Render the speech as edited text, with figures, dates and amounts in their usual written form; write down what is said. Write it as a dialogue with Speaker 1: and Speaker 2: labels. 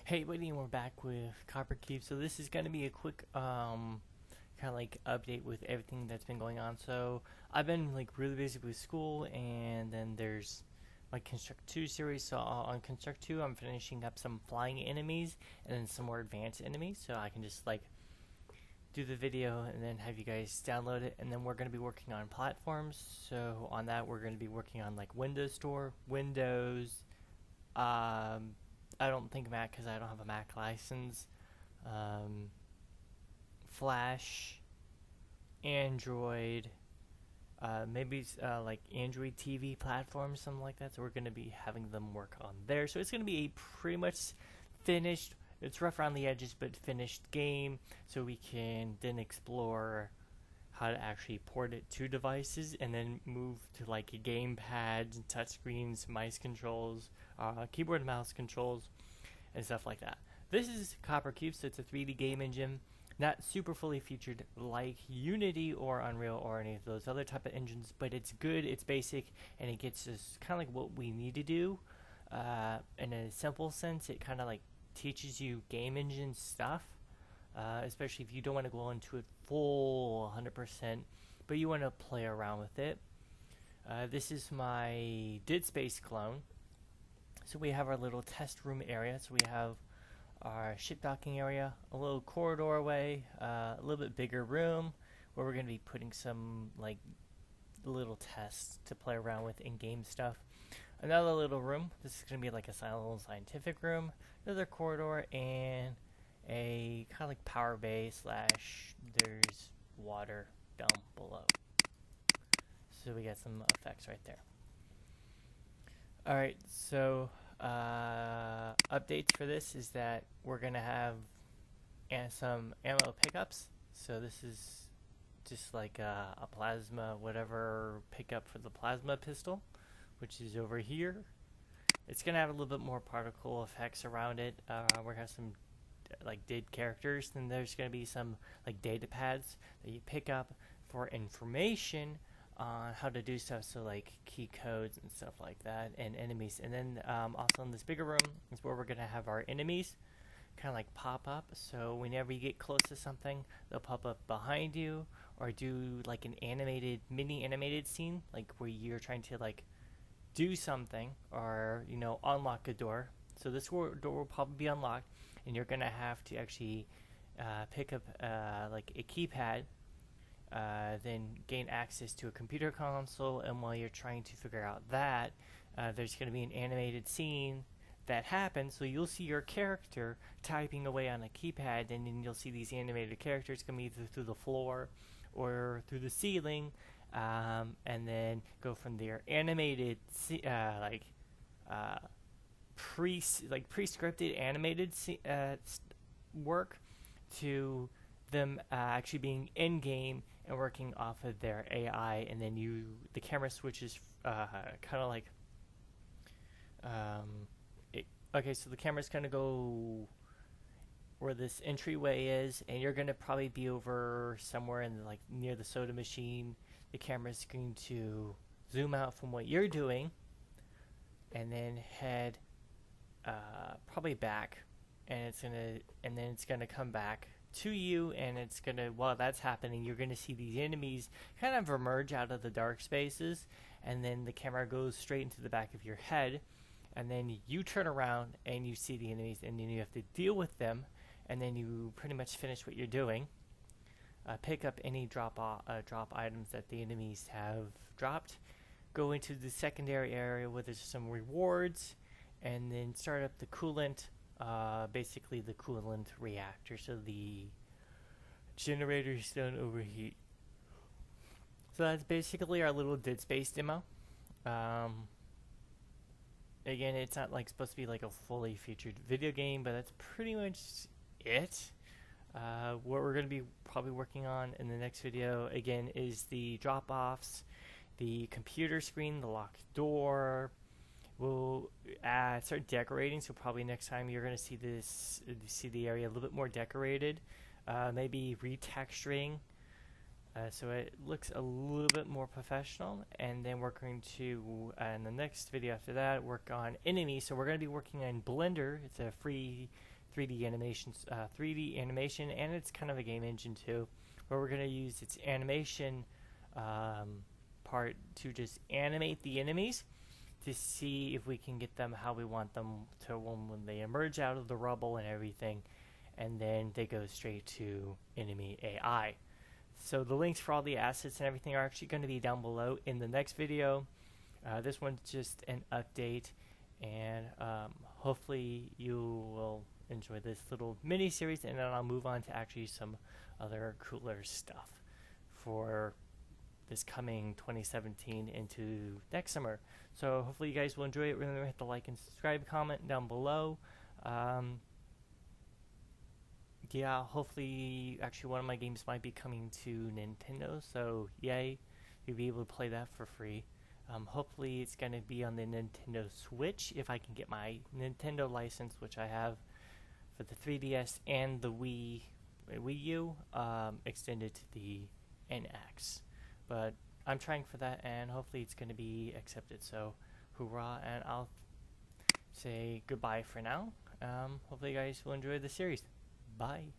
Speaker 1: Hey buddy, and we're back with Copper Cube. So this is gonna be a quick kind of like update with everything that's been going on. So I've been like really busy with school, and then there's my Construct 2 series. So on Construct 2, I'm finishing up some flying enemies and then some more advanced enemies. So I can just like do the video and then have you guys download it. And then we're gonna be working on platforms. So on that, we're gonna be working on like Windows Store, Windows. Um, I don't think Mac because I don't have a Mac license. Um, Flash, Android, maybe like Android TV platforms, something like that. So we're going to be having them work on there. So it's going to be a pretty much finished. It's rough around the edges, but finished game. So we can then explore how to actually port it to devices and then move to like game pads, touchscreens, mice controls, keyboard and mouse controls, and stuff like that. This is Copper Cube, so it's a 3D game engine, not super fully featured like Unity or Unreal or any of those other type of engines, but it's good, it's basic, and it gets us kind of like what we need to do. In a simple sense, it kind of like teaches you game engine stuff, especially if you don't want to go into it full 100%, but you want to play around with it. This is my Dead Space clone. So we have our little test room area. So we have our ship docking area, a little corridor way, a little bit bigger room where we're going to be putting some like little tests to play around with in-game stuff. Another little room. This is going to be like a little scientific room. Another corridor and a kind of like power bay slash there's water down below. So we got some effects right there. All right, so updates for this is that we're gonna have some ammo pickups. So this is just like a plasma whatever pickup for the plasma pistol, which is over here. It's gonna have a little bit more particle effects around it. We're gonna have some like dead characters. Then there's gonna be some like data pads that you pick up for information on how to do stuff, so like key codes and stuff like that, and enemies. And then also in this bigger room is where we're gonna have our enemies kind of like pop up. So whenever you get close to something, they'll pop up behind you, or do like an animated, mini animated scene, like where you're trying to like do something or unlock a door. So this door will probably be unlocked, and you're gonna have to actually pick up like a keypad, then gain access to a computer console. And while you're trying to figure out that, there's going to be an animated scene that happens. So you'll see your character typing away on a keypad, and then you'll see these animated characters come either through the floor or through the ceiling, and then go from their animated uh, pre-scripted animated work to them actually being in game and working off of their AI. And then the camera switches kind of like okay, so the camera's gonna go where this entryway is, and you're gonna probably be over somewhere in like near the soda machine. The camera's going to zoom out from what you're doing, and then head probably back, and then it's gonna come back to you, and it's gonna, while that's happening, you're gonna see these enemies kind of emerge out of the dark spaces, and then the camera goes straight into the back of your head, and then you turn around and you see the enemies, and then you have to deal with them, and then you pretty much finish what you're doing. Pick up any drop items that the enemies have dropped. Go into the secondary area where there's some rewards, and then start up the coolant. Basically the coolant reactor, so the generators don't overheat. So that's basically our little Dead Space demo. Again, it's not like supposed to be like a fully featured video game, but that's pretty much it. What we're going to be probably working on in the next video again is the drop-offs, the computer screen, the locked door. We'll start decorating, so probably next time you're going to see the area a little bit more decorated. Maybe retexturing, so it looks a little bit more professional. And then we're going to, in the next video after that, work on enemies. So we're going to be working on Blender. It's a free 3D animation, and it's kind of a game engine too, where we're gonna use its animation part to just animate the enemies to see if we can get them how we want them to when they emerge out of the rubble and everything, and then they go straight to enemy AI. So the links for all the assets and everything are actually going to be down below in the next video. This one's just an update, and hopefully you will enjoy this little mini series, and then I'll move on to actually some other cooler stuff for this coming 2017 into next summer. So hopefully you guys will enjoy it. Remember to hit the like and subscribe, comment down below. Yeah, hopefully actually one of my games might be coming to Nintendo, so yay, you'll be able to play that for free. Hopefully it's going to be on the Nintendo Switch if I can get my Nintendo license, which I have for the 3DS and the Wii U, extended to the NX. But I'm trying for that, and hopefully it's going to be accepted. So, hoorah, and I'll say goodbye for now. Hopefully you guys will enjoy the series. Bye.